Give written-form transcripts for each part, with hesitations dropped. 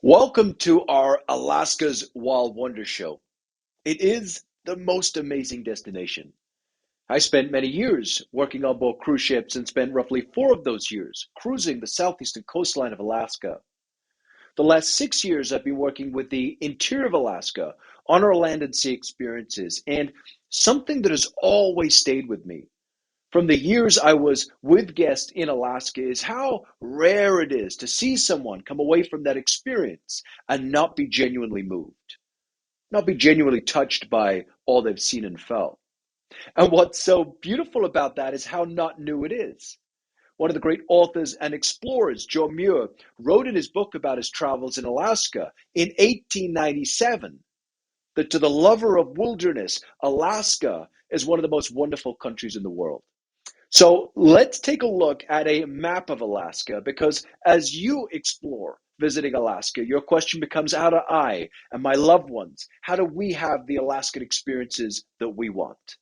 Welcome to our Alaska's Wild Wonder Show. It is the most amazing destination. I spent many years working on board cruise ships and spent roughly 4 of those years cruising the southeastern coastline of Alaska. The last 6 years, I've been working with the interior of Alaska on our land and sea experiences, and something that has always stayed with me from the years I was with guests in Alaska is how rare it is to see someone come away from that experience and not be genuinely moved, not be genuinely touched by all they've seen and felt. And what's so beautiful about that is how not new it is. One of the great authors and explorers, Joe Muir, wrote in his book about his travels in Alaska in 1897 that to the lover of wilderness, Alaska is one of the most wonderful countries in the world. So let's take a look at a map of Alaska because as you explore visiting Alaska, your question becomes how do I and my loved ones, how do we have the Alaskan experiences that we want?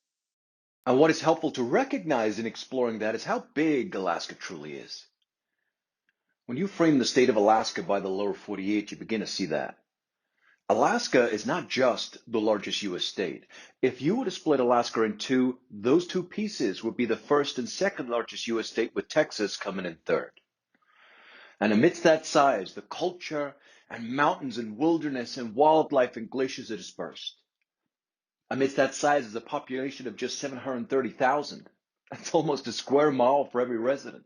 And what is helpful to recognize in exploring that is how big Alaska truly is. When you frame the state of Alaska by the lower 48, you begin to see that. Alaska is not just the largest U.S. state. If you were to split Alaska in two, those two pieces would be the first and second largest U.S. state, with Texas coming in third. And amidst that size, the culture and mountains and wilderness and wildlife and glaciers are dispersed. Amidst that size is a population of just 730,000. That's almost a square mile for every resident.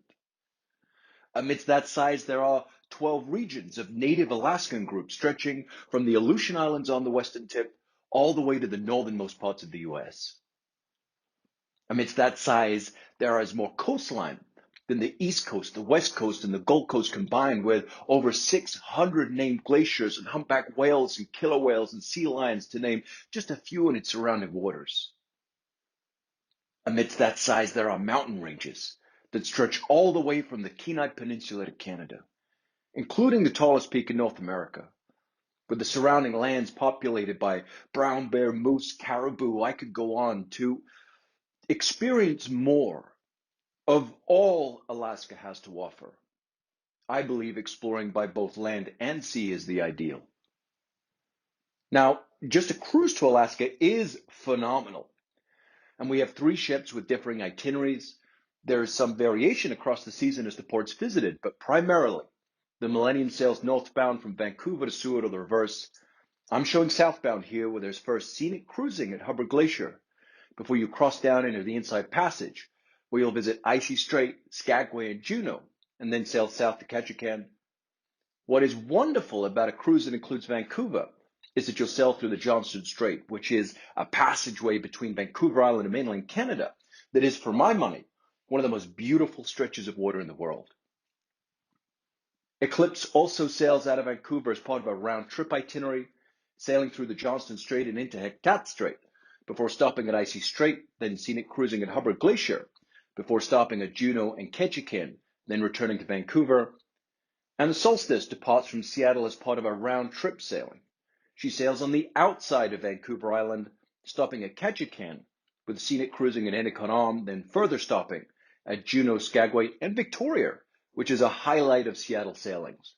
Amidst that size, there are 12 regions of native Alaskan groups stretching from the Aleutian Islands on the western tip all the way to the northernmost parts of the US. Amidst that size, there is more coastline than the East Coast, the West Coast, and the Gold Coast combined, with over 600 named glaciers and humpback whales and killer whales and sea lions, to name just a few in its surrounding waters. Amidst that size, there are mountain ranges that stretch all the way from the Kenai Peninsula to Canada, including the tallest peak in North America, with the surrounding lands populated by brown bear, moose, caribou. I could go on to experience more of all Alaska has to offer. I believe exploring by both land and sea is the ideal. Now, just a cruise to Alaska is phenomenal. And we have 3 ships with differing itineraries. There is some variation across the season as to ports visited, but primarily the Millennium sails northbound from Vancouver to Seward, or the reverse. I'm showing southbound here, where there's first scenic cruising at Hubbard Glacier before you cross down into the Inside Passage, where you'll visit Icy Strait, Skagway, and Juneau, and then sail south to Ketchikan. What is wonderful about a cruise that includes Vancouver is that you'll sail through the Johnstone Strait, which is a passageway between Vancouver Island and mainland Canada that is, for my money, one of the most beautiful stretches of water in the world. Eclipse also sails out of Vancouver as part of a round-trip itinerary, sailing through the Johnstone Strait and into Hecate Strait before stopping at Icy Strait, then scenic cruising at Hubbard Glacier before stopping at Juneau and Ketchikan, then returning to Vancouver. And the Solstice departs from Seattle as part of a round-trip sailing. She sails on the outside of Vancouver Island, stopping at Ketchikan, with scenic cruising at Endicott Arm, then further stopping at Juneau, Skagway, and Victoria, which is a highlight of Seattle sailings.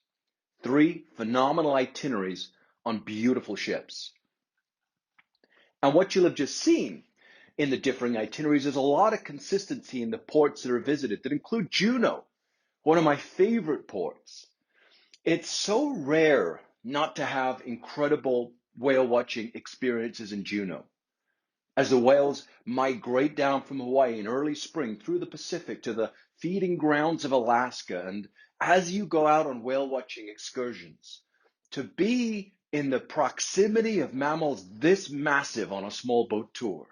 3 phenomenal itineraries on beautiful ships. And what you'll have just seen in the differing itineraries is a lot of consistency in the ports that are visited that include Juneau, one of my favorite ports. It's so rare not to have incredible whale watching experiences in Juneau. As the whales migrate down from Hawaii in early spring through the Pacific to the feeding grounds of Alaska, and as you go out on whale watching excursions, to be in the proximity of mammals this massive on a small boat tour.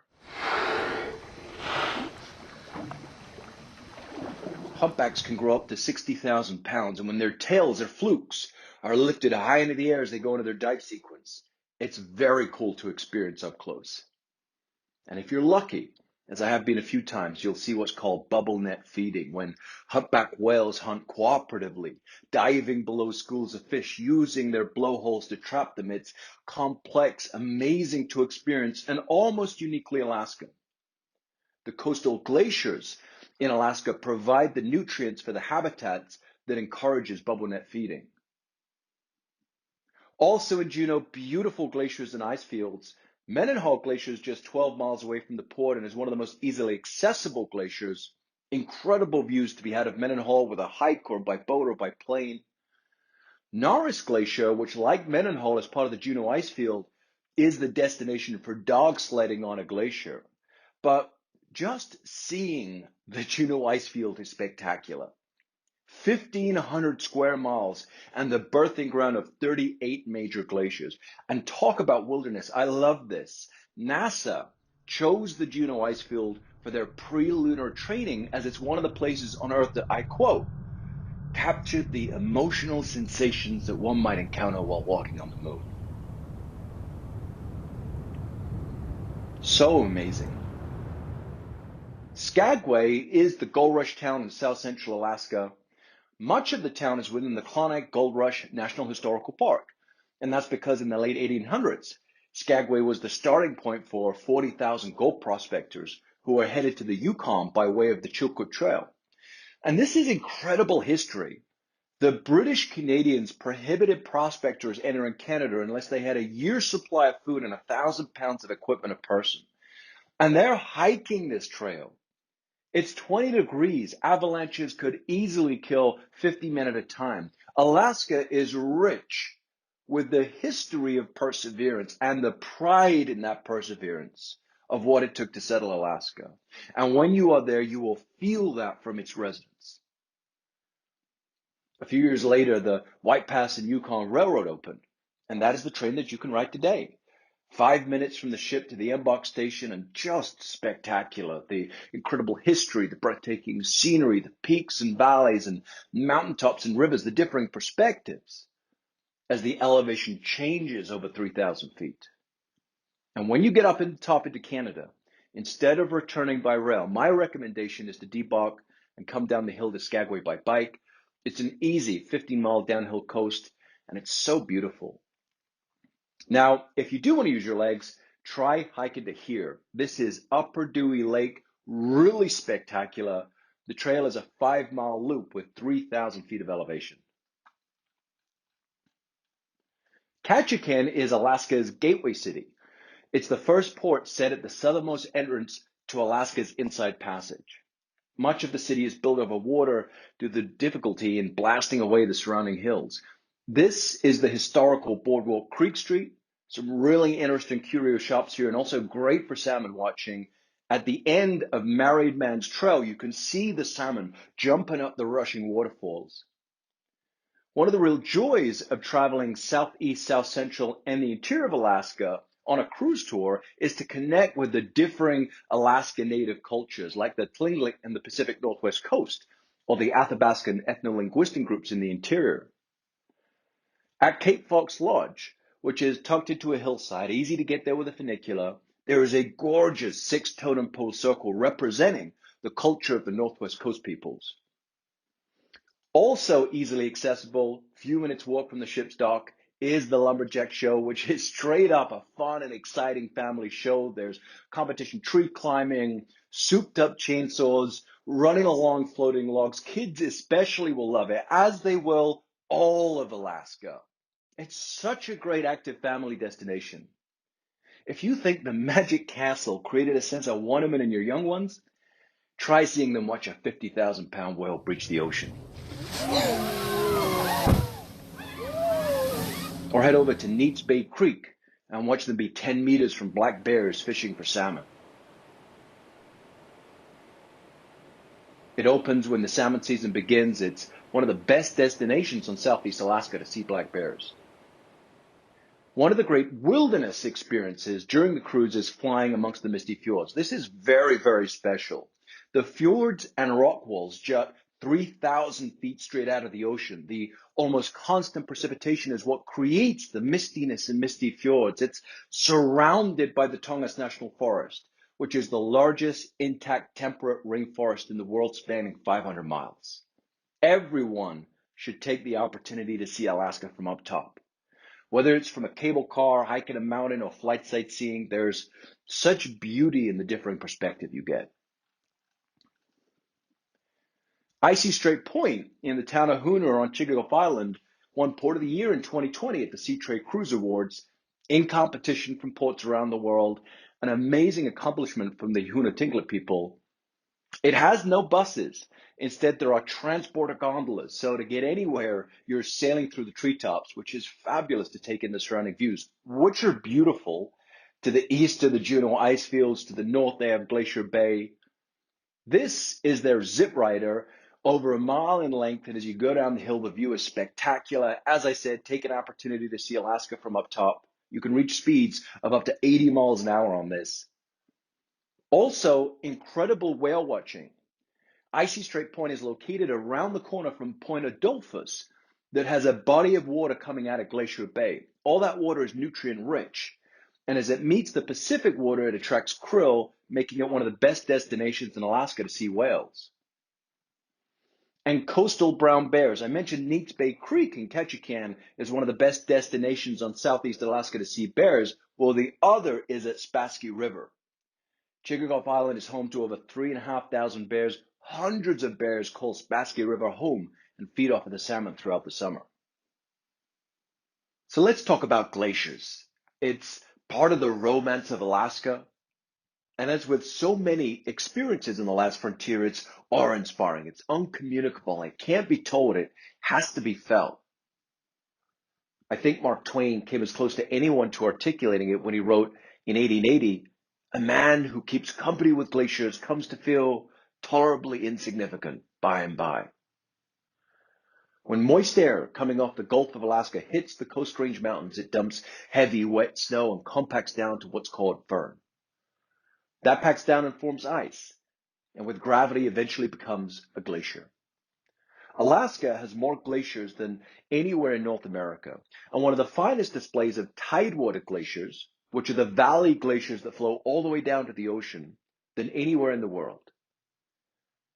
Humpbacks can grow up to 60,000 pounds, and when their tails or flukes are lifted high into the air as they go into their dive sequence, it's very cool to experience up close. And if you're lucky, as I have been a few times, you'll see what's called bubble net feeding, when humpback whales hunt cooperatively, diving below schools of fish, using their blowholes to trap them. It's complex, amazing to experience, and almost uniquely Alaskan. The coastal glaciers in Alaska provide the nutrients for the habitats that encourages bubble net feeding. Also in Juneau, beautiful glaciers and ice fields. Mendenhall Glacier is just 12 miles away from the port and is one of the most easily accessible glaciers. Incredible views to be had of Mendenhall with a hike or by boat or by plane. Norris Glacier, which like Mendenhall is part of the Juneau ice field, is the destination for dog sledding on a glacier. But just seeing the Juneau ice field is spectacular. 1,500 square miles and the birthing ground of 38 major glaciers. And talk about wilderness. I love this. NASA chose the Juneau ice field for their pre-lunar training as it's one of the places on Earth that, I quote, captured the emotional sensations that one might encounter while walking on the moon. So amazing. Skagway is the gold rush town in south central Alaska. Much of the town is within the Klondike Gold Rush National Historical Park, and that's because in the late 1800s, Skagway was the starting point for 40,000 gold prospectors who were headed to the Yukon by way of the Chilkoot Trail. And this is incredible history. The British Canadians prohibited prospectors entering Canada unless they had a year's supply of food and 1,000 pounds of equipment a person. And they're hiking this trail. It's 20 degrees. Avalanches could easily kill 50 men at a time. Alaska is rich with the history of perseverance and the pride in that perseverance of what it took to settle Alaska. And when you are there, you will feel that from its residents. A few years later, the White Pass and Yukon Railroad opened, and that is the train that you can ride today. 5 minutes from the ship to the Embok station, and just spectacular. The incredible history, the breathtaking scenery, the peaks and valleys and mountaintops and rivers, the differing perspectives as the elevation changes over 3,000 feet. And when you get up in the top into Canada, instead of returning by rail, my recommendation is to debug and come down the hill to Skagway by bike. It's an easy 15-mile downhill coast, and it's so beautiful. Now, if you do want to use your legs, try hiking to here. This is Upper Dewey Lake, really spectacular. The trail is a 5-mile loop with 3,000 feet of elevation. Ketchikan is Alaska's gateway city. It's the first port set at the southernmost entrance to Alaska's Inside Passage. Much of the city is built over water due to the difficulty in blasting away the surrounding hills. This is the historical boardwalk Creek Street. Some really interesting curio shops here and also great for salmon watching. At the end of Married Man's Trail, you can see the salmon jumping up the rushing waterfalls. One of the real joys of traveling southeast, south central, and the interior of Alaska on a cruise tour is to connect with the differing Alaska native cultures like the Tlingit and the Pacific Northwest Coast, or the Athabascan ethno-linguistic groups in the interior. At Cape Fox Lodge, which is tucked into a hillside, easy to get there with a funicular, there is a gorgeous 6 totem pole circle representing the culture of the Northwest Coast peoples. Also easily accessible, few minutes walk from the ship's dock, is the Lumberjack Show, which is straight up a fun and exciting family show. There's competition tree climbing, souped up chainsaws, running along floating logs. Kids especially will love it, as they will all of Alaska. It's such a great active family destination. If you think the Magic Castle created a sense of wonderment in your young ones, try seeing them watch a 50,000-pound whale breach the ocean. Or head over to Neats Bay Creek and watch them be 10 meters from black bears fishing for salmon. It opens when the salmon season begins. It's one of the best destinations on Southeast Alaska to see black bears. One of the great wilderness experiences during the cruise is flying amongst the misty fjords. This is very, very special. The fjords and rock walls jut 3,000 feet straight out of the ocean. The almost constant precipitation is what creates the mistiness in misty fjords. It's surrounded by the Tongass National Forest, which is the largest intact temperate rainforest in the world, spanning 500 miles. Everyone should take the opportunity to see Alaska from up top. Whether it's from a cable car, hiking a mountain, or flight sightseeing, there's such beauty in the differing perspective you get. Icy Strait Point in the town of Hoonah on Chigof Island, won Port of the Year in 2020 at the Seatrade Cruise Awards in competition from ports around the world, an amazing accomplishment from the Huna Tinglet people. It has no buses. Instead, there are transporter gondolas. So to get anywhere, you're sailing through the treetops, which is fabulous to take in the surrounding views, which are beautiful. To the east of the Juneau ice fields, to the north, they have Glacier Bay. This is their zip rider, over a mile in length, and as you go down the hill, the view is spectacular. As I said, take an opportunity to see Alaska from up top. You can reach speeds of up to 80 miles an hour on this. Also, incredible whale watching. Icy Strait Point is located around the corner from Point Adolphus that has a body of water coming out of Glacier Bay. All that water is nutrient rich. And as it meets the Pacific water, it attracts krill, making it one of the best destinations in Alaska to see whales. And coastal brown bears. I mentioned Neats Bay Creek in Ketchikan is one of the best destinations on Southeast Alaska to see bears. Well, the other is at Spassky River. Chickasaw Island is home to over 3,500 bears. Hundreds of bears call Spassky River home and feed off of the salmon throughout the summer. So let's talk about glaciers. It's part of the romance of Alaska. And as with so many experiences in the last frontier, it's awe-inspiring. It's uncommunicable. It can't be told. It has to be felt. I think Mark Twain came as close to anyone to articulating it when he wrote in 1880, "A man who keeps company with glaciers comes to feel tolerably insignificant by and by." When moist air coming off the Gulf of Alaska hits the Coast Range Mountains, it dumps heavy, wet snow and compacts down to what's called firn. That packs down and forms ice, and with gravity eventually becomes a glacier. Alaska has more glaciers than anywhere in North America, and one of the finest displays of tidewater glaciers, which are the valley glaciers that flow all the way down to the ocean, than anywhere in the world.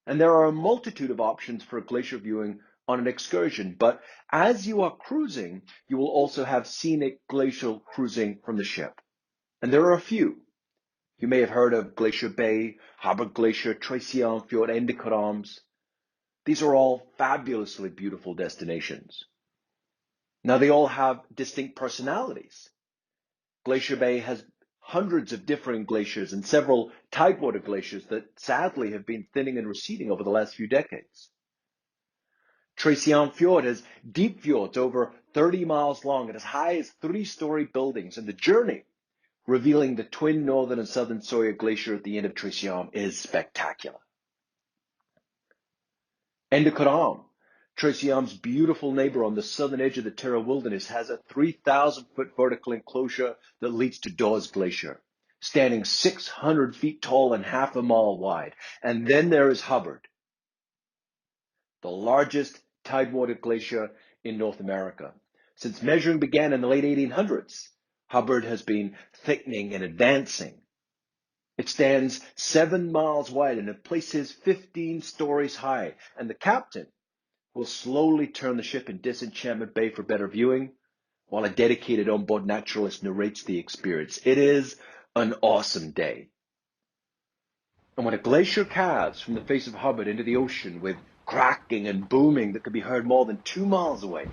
And there are a multitude of options for glacier viewing on an excursion, but as you are cruising, you will also have scenic glacial cruising from the ship. And there are a few. You may have heard of Glacier Bay, Hubbard Glacier, Troisième Fjord, Endicott. These are all fabulously beautiful destinations. Now, they all have distinct personalities. Glacier Bay has hundreds of differing glaciers and several tidewater glaciers that sadly have been thinning and receding over the last few decades. Troisième Fjord has deep fjords over 30 miles long and as high as 3-story buildings, and the journey revealing the twin northern and southern Sawyer Glacier at the end of Troisième is spectacular. Endicott, Troisième's beautiful neighbor on the southern edge of the Terra Wilderness, has a 3,000-foot vertical enclosure that leads to Dawes Glacier, standing 600 feet tall and half a mile wide. And then there is Hubbard, the largest tidewater glacier in North America. Since measuring began in the late 1800s, Hubbard has been thickening and advancing. It stands 7 miles wide and in places 15 stories high, and the captain will slowly turn the ship in Disenchantment Bay for better viewing, while a dedicated onboard naturalist narrates the experience. It is an awesome day. And when a glacier calves from the face of Hubbard into the ocean with cracking and booming that could be heard more than 2 miles away,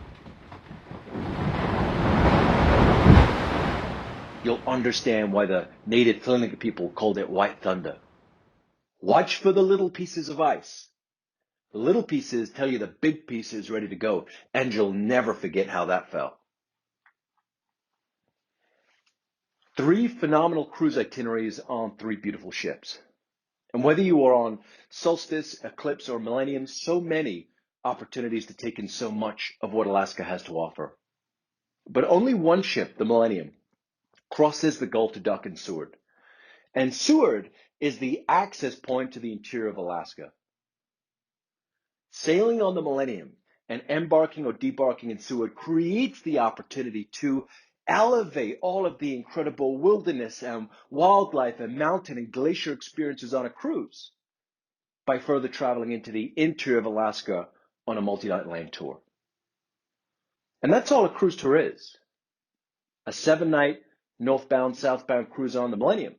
you'll understand why the native Tlingit people called it White Thunder. Watch for the little pieces of ice. The little pieces tell you the big piece is ready to go, and you'll never forget how that felt. 3 phenomenal cruise itineraries on 3 beautiful ships. And whether you are on Solstice, Eclipse, or Millennium, so many opportunities to take in so much of what Alaska has to offer. But only one ship, the Millennium, crosses the Gulf to dock in Seward. And Seward is the access point to the interior of Alaska. Sailing on the Millennium and embarking or debarking in Seward creates the opportunity to elevate all of the incredible wilderness and wildlife and mountain and glacier experiences on a cruise by further traveling into the interior of Alaska on a multi-night land tour. And that's all a cruise tour is. A 7-night northbound, southbound cruise on the Millennium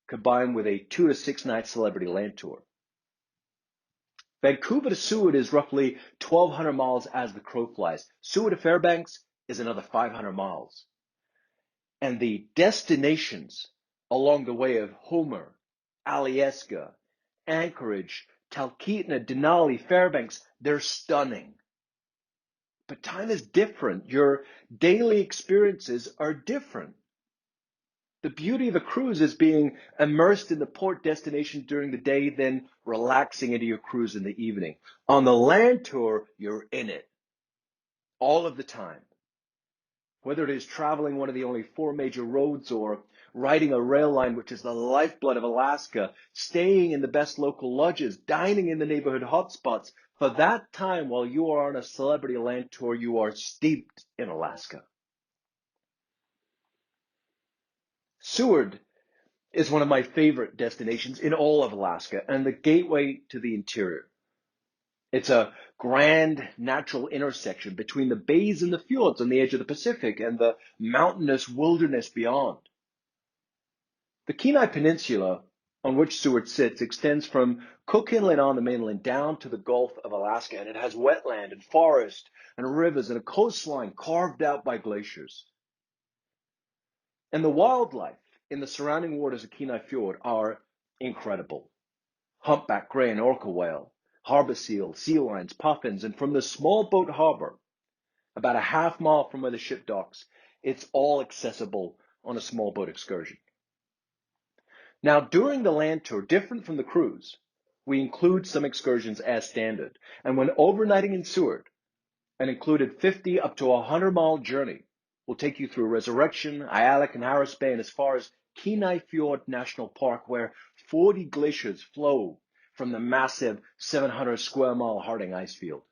combined with a 2 to 6 night celebrity land tour. Vancouver to Seward is roughly 1,200 miles as the crow flies. Seward to Fairbanks is another 500 miles. And the destinations along the way of Homer, Alyeska, Anchorage, Talkeetna, Denali, Fairbanks, they're stunning. But time is different. Your daily experiences are different. The beauty of a cruise is being immersed in the port destination during the day, then relaxing into your cruise in the evening. On the land tour, you're in it all of the time. Whether it is traveling one of the only 4 major roads or riding a rail line, which is the lifeblood of Alaska, staying in the best local lodges, dining in the neighborhood hotspots, for that time while you are on a celebrity land tour, you are steeped in Alaska. Seward is one of my favorite destinations in all of Alaska and the gateway to the interior. It's a grand natural intersection between the bays and the fjords on the edge of the Pacific and the mountainous wilderness beyond. The Kenai Peninsula, on which Seward sits, extends from Cook Inlet on the mainland down to the Gulf of Alaska, and it has wetland and forest and rivers and a coastline carved out by glaciers. And the wildlife in the surrounding waters of Kenai Fjord are incredible. Humpback gray and orca whale, harbor seal, sea lions, puffins, and from the small boat harbor, about a half mile from where the ship docks, it's all accessible on a small boat excursion. Now, during the land tour, different from the cruise, we include some excursions as standard. And when overnighting in Seward, an included 50 up to 100-mile journey will take you through Resurrection, Ayalak, and Harris Bay, and as far as Kenai Fjord National Park, where 40 glaciers flow from the massive 700-square-mile Harding ice field.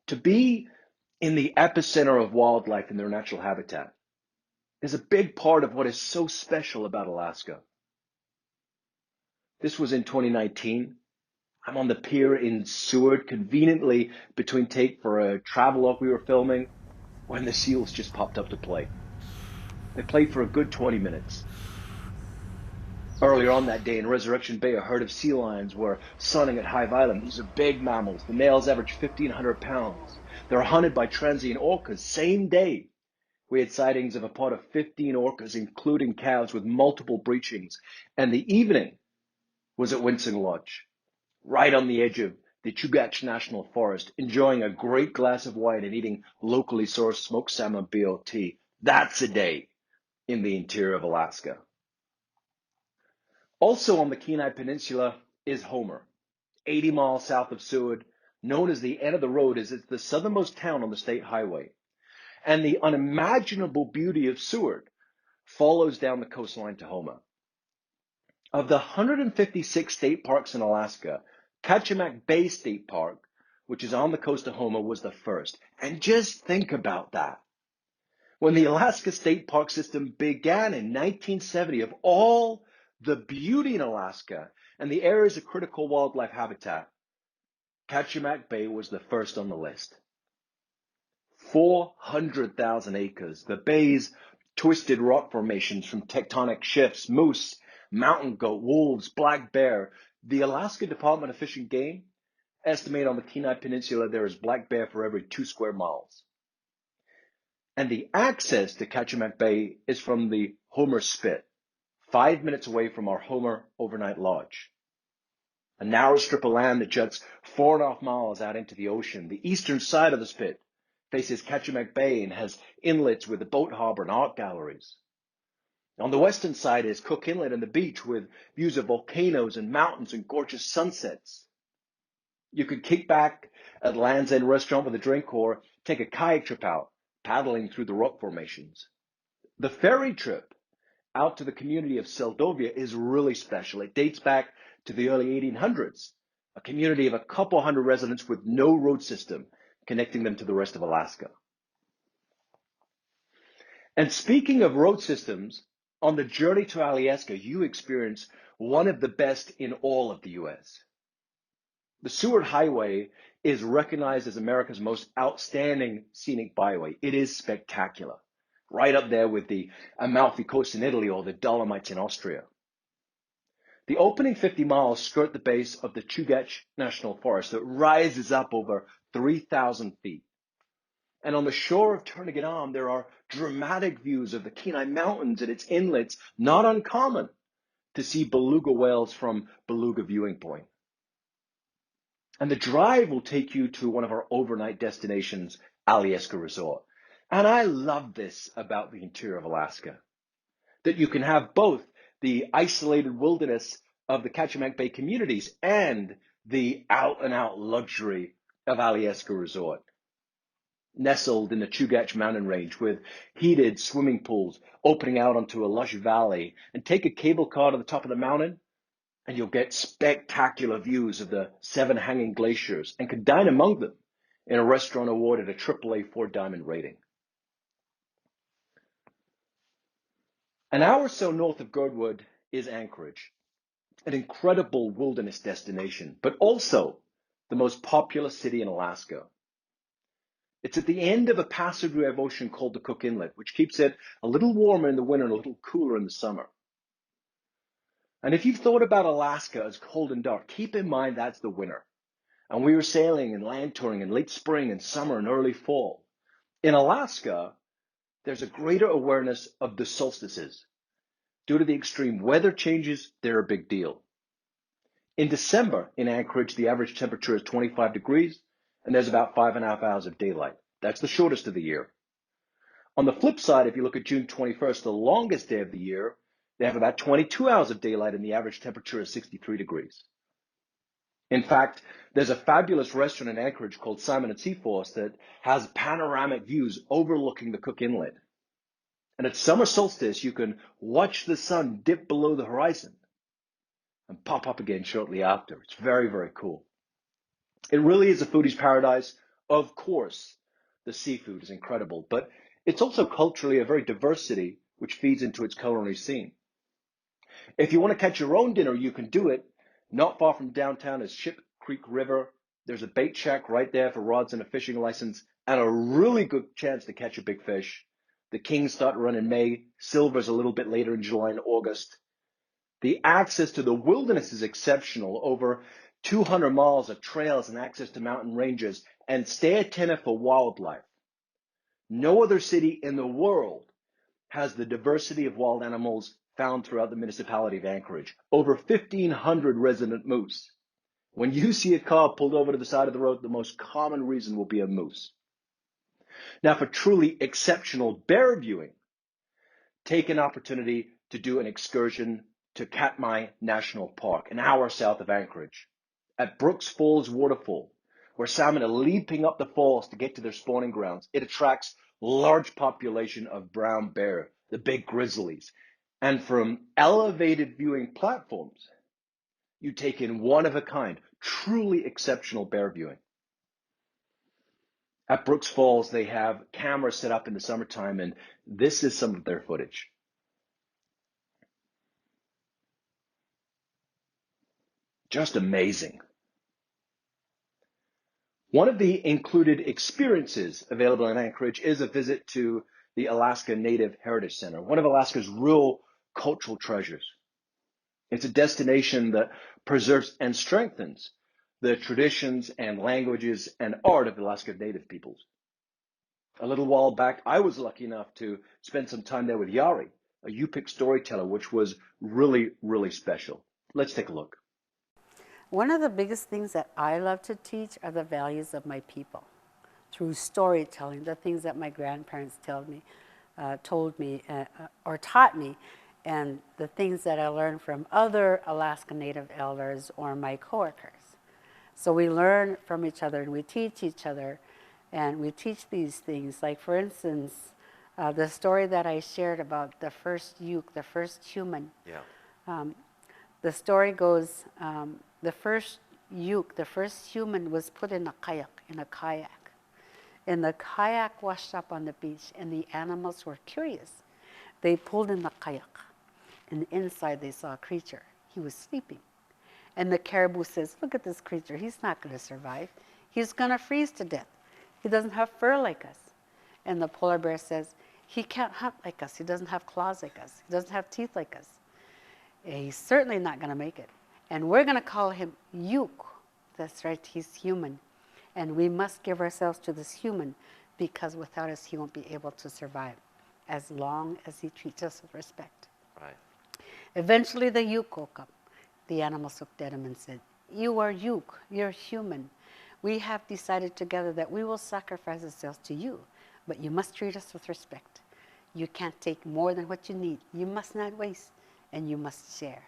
To be in the epicenter of wildlife in their natural habitat is a big part of what is so special about Alaska. This was in 2019. I'm on the pier in Seward, conveniently between take for a travelogue we were filming, when the seals just popped up to play. They played for a good 20 minutes. Earlier on that day in Resurrection Bay, a herd of sea lions were sunning at Hive Island. These are big mammals. The males average 1,500 pounds. They're hunted by transient orcas. Same day, we had sightings of a pod of 15 orcas, including calves with multiple breachings. And the evening was at Winston Lodge, right on the edge of the Chugach National Forest, enjoying a great glass of wine and eating locally sourced smoked salmon BOT. That's a day in the interior of Alaska. Also on the Kenai Peninsula is Homer, 80 miles south of Seward, known as the end of the road, as it's the southernmost town on the state highway. And the unimaginable beauty of Seward follows down the coastline to Homer. Of the 156 state parks in Alaska, Kachemak Bay State Park, which is on the coast of Homer, was the first. And just think about that. When the Alaska State Park System began in 1970, of all the beauty in Alaska and the areas of critical wildlife habitat, Kachemak Bay was the first on the list. 400,000 acres. The bay's twisted rock formations from tectonic shifts, moose, mountain goat, wolves, black bear. The Alaska Department of Fish and Game estimate on the Kenai Peninsula there is black bear for every 2 square miles. And the access to Kachemak Bay is from the Homer Spit, 5 minutes away from our Homer overnight lodge. A narrow strip of land that juts 4.5 miles out into the ocean. The eastern side of the Spit faces Kachemak Bay and has inlets with a boat harbor and art galleries. On the western side is Cook Inlet and the beach with views of volcanoes and mountains and gorgeous sunsets. You could kick back at Land's End Restaurant with a drink or take a kayak trip out, paddling through the rock formations. The ferry trip out to the community of Seldovia is really special. It dates back to the early 1800s, a community of a couple hundred residents with no road system connecting them to the rest of Alaska. And speaking of road systems, on the journey to Alyeska, you experience one of the best in all of the U.S. The Seward Highway is recognized as America's most outstanding scenic byway. It is spectacular, right up there with the Amalfi Coast in Italy or the Dolomites in Austria. The opening 50 miles skirt the base of the Chugach National Forest that rises up over 3,000 feet. And on the shore of Turnagain Arm, there are dramatic views of the Kenai Mountains and its inlets, not uncommon to see beluga whales from Beluga Viewing Point. And the drive will take you to one of our overnight destinations, Alyeska Resort. And I love this about the interior of Alaska, that you can have both the isolated wilderness of the Kachemak Bay communities and the out-and-out luxury of Alyeska Resort. Nestled in the Chugach mountain range with heated swimming pools opening out onto a lush valley, and take a cable car to the top of the mountain and you'll get spectacular views of the 7 hanging glaciers and can dine among them in a restaurant awarded a AAA 4-diamond rating. An hour or so north of Girdwood is Anchorage, an incredible wilderness destination, but also the most populous city in Alaska. It's at the end of a passageway of ocean called the Cook Inlet, which keeps it a little warmer in the winter and a little cooler in the summer. And if you've thought about Alaska as cold and dark, keep in mind that's the winter. And we were sailing and land touring in late spring and summer and early fall. In Alaska, there's a greater awareness of the solstices. Due to the extreme weather changes, they're a big deal. In December, in Anchorage, the average temperature is 25 degrees, and there's about 5.5 hours of daylight. That's the shortest of the year. On the flip side, if you look at June 21st, the longest day of the year, they have about 22 hours of daylight, and the average temperature is 63 degrees. In fact, there's a fabulous restaurant in Anchorage called Simon & Seaforth that has panoramic views overlooking the Cook Inlet. And at summer solstice, you can watch the sun dip below the horizon and pop up again shortly after. It's very, very cool. It really is a foodie's paradise. Of course, the seafood is incredible, but it's also culturally a very diverse city, which feeds into its culinary scene. If you want to catch your own dinner, you can do it. Not far from downtown is Ship Creek River. There's a bait shack right there for rods and a fishing license, and a really good chance to catch a big fish. The kings start to run in May. Silver's a little bit later in July and August. The access to the wilderness is exceptional. Over 200 miles of trails and access to mountain ranges, and stay attentive for wildlife. No other city in the world has the diversity of wild animals found throughout the municipality of Anchorage. Over 1,500 resident moose. When you see a car pulled over to the side of the road, the most common reason will be a moose. Now, for truly exceptional bear viewing, take an opportunity to do an excursion to Katmai National Park, an hour south of Anchorage. At Brooks Falls Waterfall, where salmon are leaping up the falls to get to their spawning grounds, it attracts large population of brown bear, the big grizzlies. And from elevated viewing platforms, you take in one-of-a-kind, truly exceptional bear viewing. At Brooks Falls, they have cameras set up in the summertime, and this is some of their footage. Just amazing. One of the included experiences available in Anchorage is a visit to the Alaska Native Heritage Center, one of Alaska's real cultural treasures. It's a destination that preserves and strengthens the traditions and languages and art of Alaska Native peoples. A little while back, I was lucky enough to spend some time there with Yari, a Yupik storyteller, which was really, really special. Let's take a look. One of the biggest things that I love to teach are the values of my people through storytelling, the things that my grandparents told me, or taught me, and the things that I learned from other Alaska Native elders or my coworkers. So we learn from each other and we teach each other, and we teach these things. Like, for instance, the story that I shared about the first Ute, the first human. Yeah. The story goes, the first Ute, the first human, was put in a kayak. And the kayak washed up on the beach, and the animals were curious. They pulled in the kayak, and inside they saw a creature. He was sleeping. And the caribou says, "Look at this creature. He's not going to survive. He's going to freeze to death. He doesn't have fur like us." And the polar bear says, "He can't hunt like us. He doesn't have claws like us. He doesn't have teeth like us." He's certainly not going to make it. And we're going to call him Yuk. That's right, he's human. And we must give ourselves to this human, because without us, he won't be able to survive as long as he treats us with respect. Right. Eventually, the Yuk woke up. The animals looked at him and said, "You are Yuk, you're human. We have decided together that we will sacrifice ourselves to you, but you must treat us with respect. You can't take more than what you need. You must not waste, and you must share."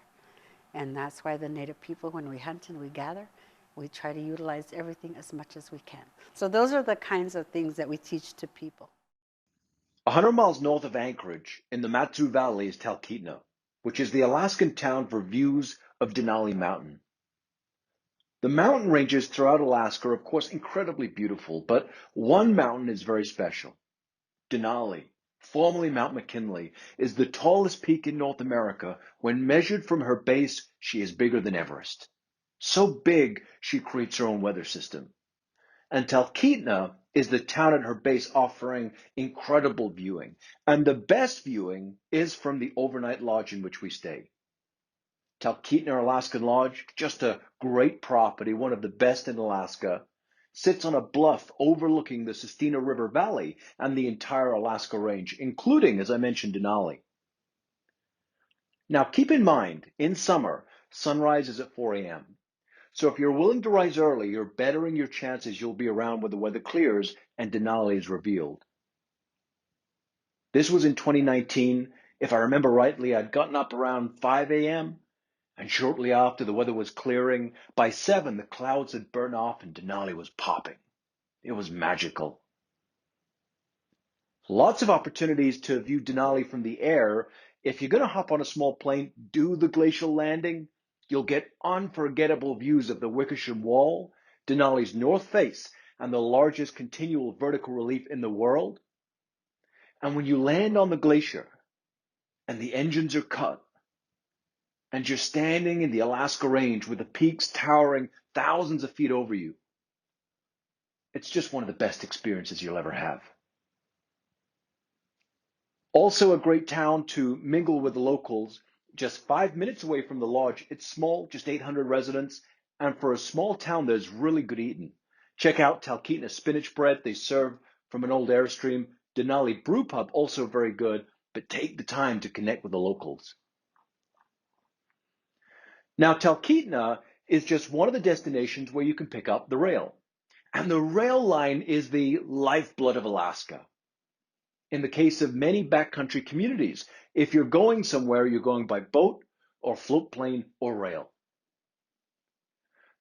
And that's why the Native people, when we hunt and we gather, we try to utilize everything as much as we can. So those are the kinds of things that we teach to people. 100 miles north of Anchorage, in the Matsu Valley, is Talkeetna, which is the Alaskan town for views of Denali Mountain. The mountain ranges throughout Alaska are, of course, incredibly beautiful, but one mountain is very special. Denali, formerly Mount McKinley, is the tallest peak in North America. When measured from her base, she is bigger than Everest. So big, she creates her own weather system. And Talkeetna is the town at her base, offering incredible viewing. And the best viewing is from the overnight lodge in which we stay. Talkeetna Alaskan Lodge, just a great property, one of the best in Alaska, sits on a bluff overlooking the Sustina River Valley and the entire Alaska Range, including, as I mentioned, Denali. Now keep in mind, in summer, sunrise is at 4 a.m. So if you're willing to rise early, you're bettering your chances you'll be around when the weather clears and Denali is revealed. This was in 2019. If I remember rightly, I'd gotten up around 5 a.m. and shortly after the weather was clearing. By 7, the clouds had burned off and Denali was popping. It was magical. Lots of opportunities to view Denali from the air. If you're going to hop on a small plane, do the glacial landing. You'll get unforgettable views of the Wickersham Wall, Denali's north face, and the largest continual vertical relief in the world. And when you land on the glacier and the engines are cut, and you're standing in the Alaska Range with the peaks towering thousands of feet over you, it's just one of the best experiences you'll ever have. Also a great town to mingle with the locals. Just 5 minutes away from the lodge. It's small, just 800 residents. And for a small town, there's really good eating. Check out Talkeetna spinach bread they serve from an old Airstream. Denali Brew Pub, also very good, but take the time to connect with the locals. Now, Talkeetna is just one of the destinations where you can pick up the rail. And the rail line is the lifeblood of Alaska. In the case of many backcountry communities, if you're going somewhere, you're going by boat or float plane or rail.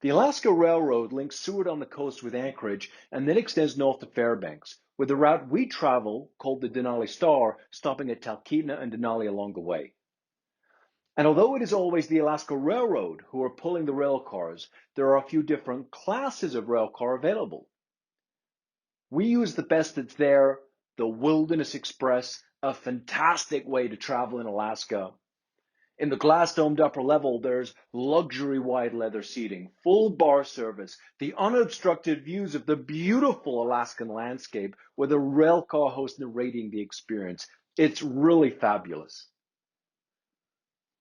The Alaska Railroad links Seward on the coast with Anchorage and then extends north to Fairbanks, with the route we travel, called the Denali Star, stopping at Talkeetna and Denali along the way. And although it is always the Alaska Railroad who are pulling the rail cars, there are a few different classes of rail car available. We use the best that's there, the Wilderness Express, a fantastic way to travel in Alaska. In the glass-domed upper level, there's luxury wide leather seating, full bar service, the unobstructed views of the beautiful Alaskan landscape with a rail car host narrating the experience. It's really fabulous.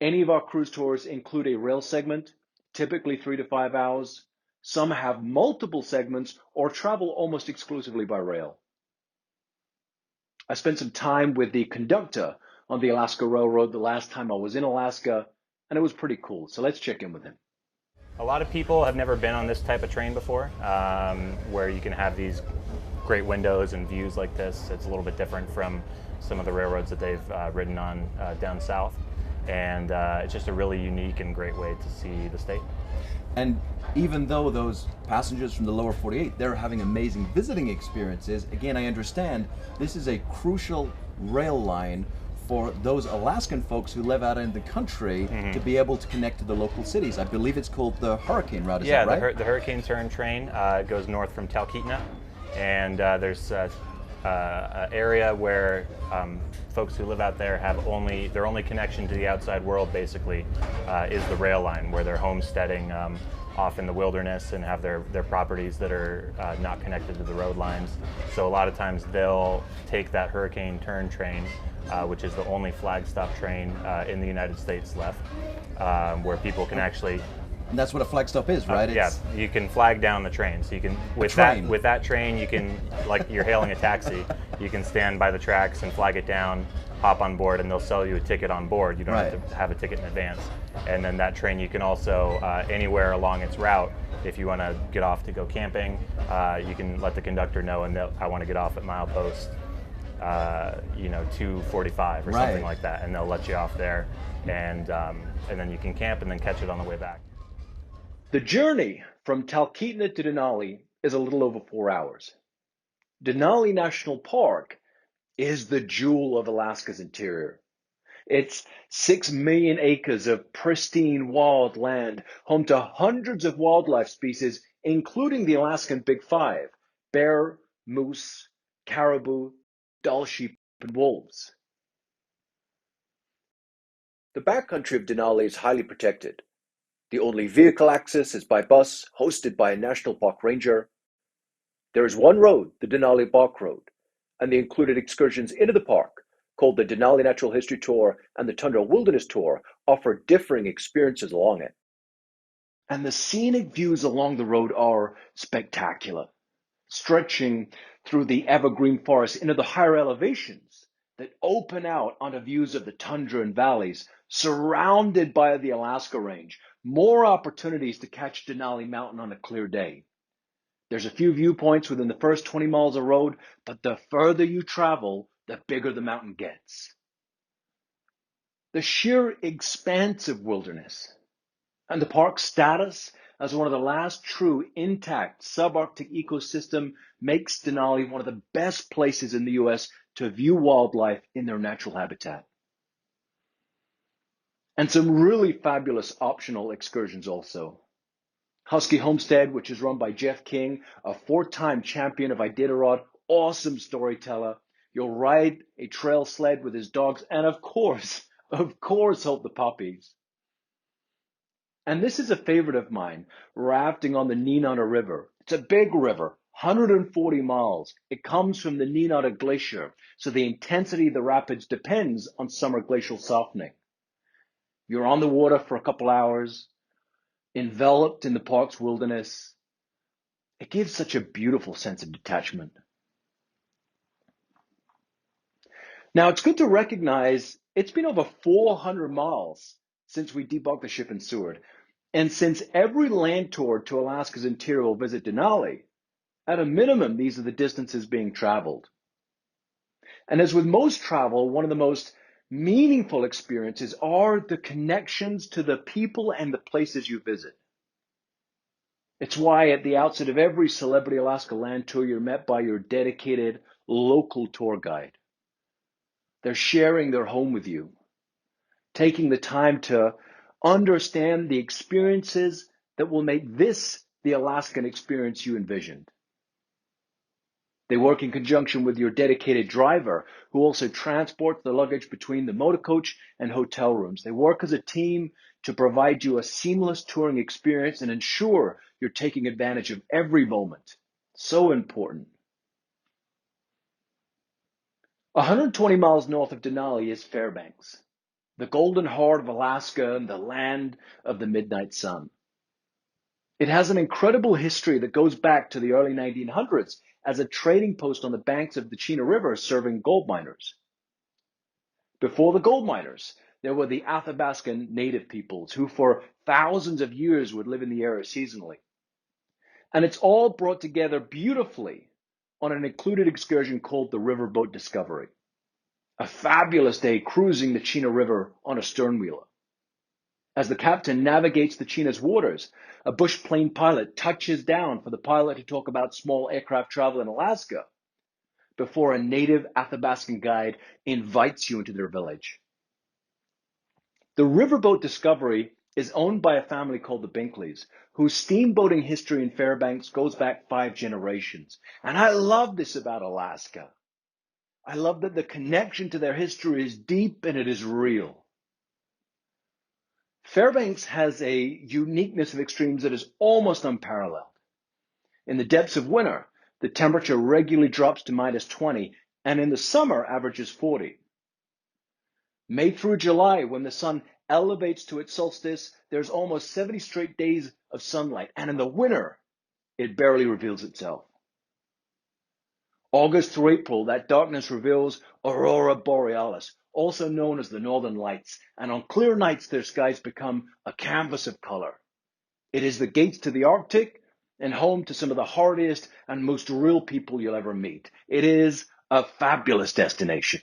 Any of our cruise tours include a rail segment, typically 3 to 5 hours. Some have multiple segments or travel almost exclusively by rail. I spent some time with the conductor on the Alaska Railroad the last time I was in Alaska, and it was pretty cool. So let's check in with him. A lot of people have never been on this type of train before, where you can have these great windows and views like this. It's a little bit different from some of the railroads that they've ridden on down south. And it's just a really unique and great way to see the state. And even though those passengers from the lower 48, they're having amazing visiting experiences, again, I understand this is a crucial rail line for those Alaskan folks who live out in the country to be able to connect to the local cities. I believe it's called the Hurricane Route, is that right? The Hurricane Turn train goes north from Talkeetna, and there's area where folks who live out there have their only connection to the outside world basically is the rail line, where they're homesteading off in the wilderness and have their properties that are not connected to the road lines. So a lot of times they'll take that hurricane turn train, which is the only flag stop train in the United States left, where people can actually. And that's what a flag stop is, right? Yeah, you can flag down the train. So you can with that train, you can, like you're hailing a taxi, you can stand by the tracks and flag it down, hop on board, and they'll sell you a ticket on board. You don't have to have a ticket in advance. And then that train, you can also anywhere along its route, if you want to get off to go camping, you can let the conductor know, and I want to get off at milepost 245 or something like that, and they'll let you off there, and then you can camp and then catch it on the way back. The journey from Talkeetna to Denali is a little over 4 hours. Denali National Park is the jewel of Alaska's interior. It's 6 million acres of pristine wild land, home to hundreds of wildlife species, including the Alaskan Big Five: bear, moose, caribou, Dall sheep, and wolves. The backcountry of Denali is highly protected. The only vehicle access is by bus, hosted by a national park ranger. There is one road, the Denali Park Road, and the included excursions into the park, called the Denali Natural History Tour and the Tundra Wilderness Tour, offer differing experiences along it. And the scenic views along the road are spectacular, stretching through the evergreen forest into the higher elevations that open out onto views of the tundra and valleys, surrounded by the Alaska Range. More opportunities to catch Denali Mountain on a clear day. There's a few viewpoints within the first 20 miles of road, but the further you travel, the bigger the mountain gets. The sheer expanse of wilderness and the park's status as one of the last true intact subarctic ecosystem makes Denali one of the best places in the U.S. to view wildlife in their natural habitat. And some really fabulous optional excursions also. Husky Homestead, which is run by Jeff King, a 4-time champion of Iditarod, awesome storyteller. You'll ride a trail sled with his dogs, and of course, help the puppies. And this is a favorite of mine, rafting on the Nenana River. It's a big river, 140 miles. It comes from the Nenana Glacier, so the intensity of the rapids depends on summer glacial softening. You're on the water for a couple hours, enveloped in the park's wilderness. It gives such a beautiful sense of detachment. Now, it's good to recognize it's been over 400 miles since we debunked the ship in Seward. And since every land tour to Alaska's interior will visit Denali, at a minimum, these are the distances being traveled. And as with most travel, one of the most meaningful experiences are the connections to the people and the places you visit. It's why at the outset of every Celebrity Alaska land tour, you're met by your dedicated local tour guide. They're sharing their home with you, taking the time to understand the experiences that will make this the Alaskan experience you envisioned. They work in conjunction with your dedicated driver, who also transports the luggage between the motor coach and hotel rooms. They work as a team to provide you a seamless touring experience and ensure you're taking advantage of every moment. So important. 120 miles north of Denali is Fairbanks, the golden heart of Alaska and the land of the midnight sun. It has an incredible history that goes back to the early 1900s as a trading post on the banks of the Chena River serving gold miners. Before the gold miners, there were the Athabascan native peoples who for thousands of years would live in the area seasonally. And it's all brought together beautifully on an included excursion called the Riverboat Discovery. A fabulous day cruising the Chena River on a sternwheeler. As the captain navigates the Chena's waters, a bush plane pilot touches down for the pilot to talk about small aircraft travel in Alaska before a native Athabascan guide invites you into their village. The Riverboat Discovery is owned by a family called the Binkleys, whose steamboating history in Fairbanks goes back 5 generations. And I love this about Alaska. I love that the connection to their history is deep and it is real. Fairbanks has a uniqueness of extremes that is almost unparalleled. In the depths of winter, the temperature regularly drops to -20, and in the summer averages 40. May through July, when the sun elevates to its solstice, there's almost 70 straight days of sunlight, and in the winter, it barely reveals itself. August through April, that darkness reveals Aurora Borealis, also known as the Northern Lights, and on clear nights their skies become a canvas of color. It is the gates to the Arctic and home to some of the hardiest and most real people you'll ever meet. It is a fabulous destination.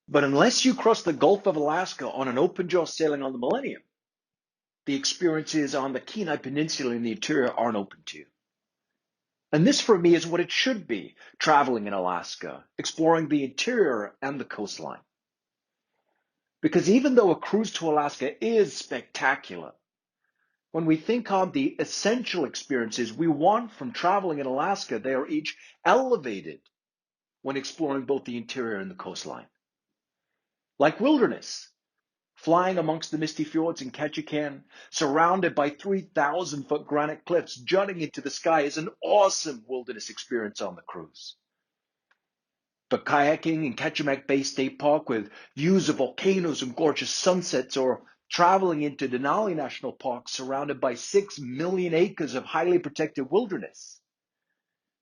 But unless you cross the Gulf of Alaska on an open-jaw sailing on the Millennium, the experiences on the Kenai Peninsula in the interior aren't open to you. And this, for me, is what it should be, traveling in Alaska, exploring the interior and the coastline. Because even though a cruise to Alaska is spectacular, when we think on the essential experiences we want from traveling in Alaska, they are each elevated when exploring both the interior and the coastline. Like wilderness, flying amongst the misty fjords in Ketchikan, surrounded by 3,000-foot granite cliffs jutting into the sky, is an awesome wilderness experience on the cruise. But kayaking in Ketchikan Bay State Park with views of volcanoes and gorgeous sunsets, or traveling into Denali National Park surrounded by 6 million acres of highly protected wilderness,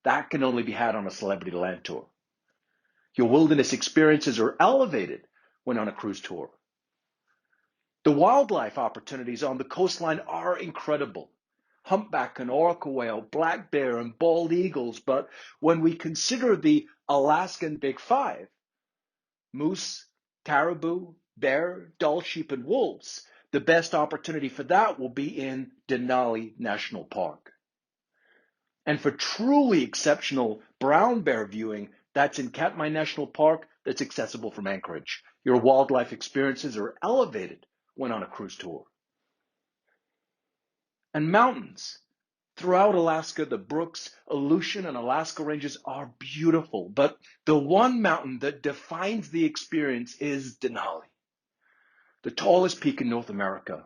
that can only be had on a celebrity land tour. Your wilderness experiences are elevated when on a cruise tour. The wildlife opportunities on the coastline are incredible. Humpback and orca whale, black bear and bald eagles, but when we consider the Alaskan Big Five, moose, caribou, bear, Dall sheep, and wolves, the best opportunity for that will be in Denali National Park. And for truly exceptional brown bear viewing, that's in Katmai National Park, that's accessible from Anchorage. Your wildlife experiences are elevated when on a cruise tour. And mountains. Throughout Alaska, the Brooks, Aleutian, and Alaska ranges are beautiful, but the one mountain that defines the experience is Denali, the tallest peak in North America.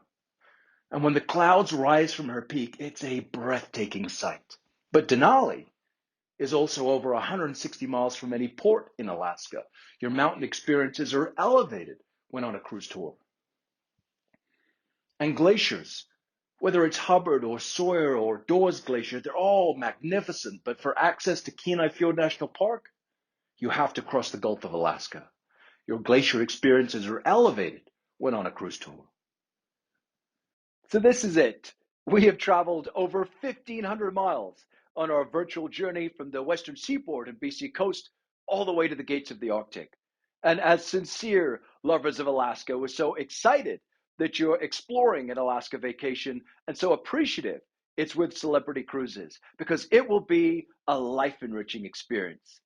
And when the clouds rise from her peak, it's a breathtaking sight. But Denali is also over 160 miles from any port in Alaska. Your mountain experiences are elevated when on a cruise tour. And glaciers, whether it's Hubbard or Sawyer or Dawes Glacier, they're all magnificent, but for access to Kenai Fjord National Park, you have to cross the Gulf of Alaska. Your glacier experiences are elevated when on a cruise tour. So this is it. We have traveled over 1,500 miles on our virtual journey from the western seaboard and BC coast all the way to the gates of the Arctic. And as sincere lovers of Alaska, we're so excited that you're exploring an Alaska vacation and so appreciative it's with Celebrity Cruises, because it will be a life-enriching experience.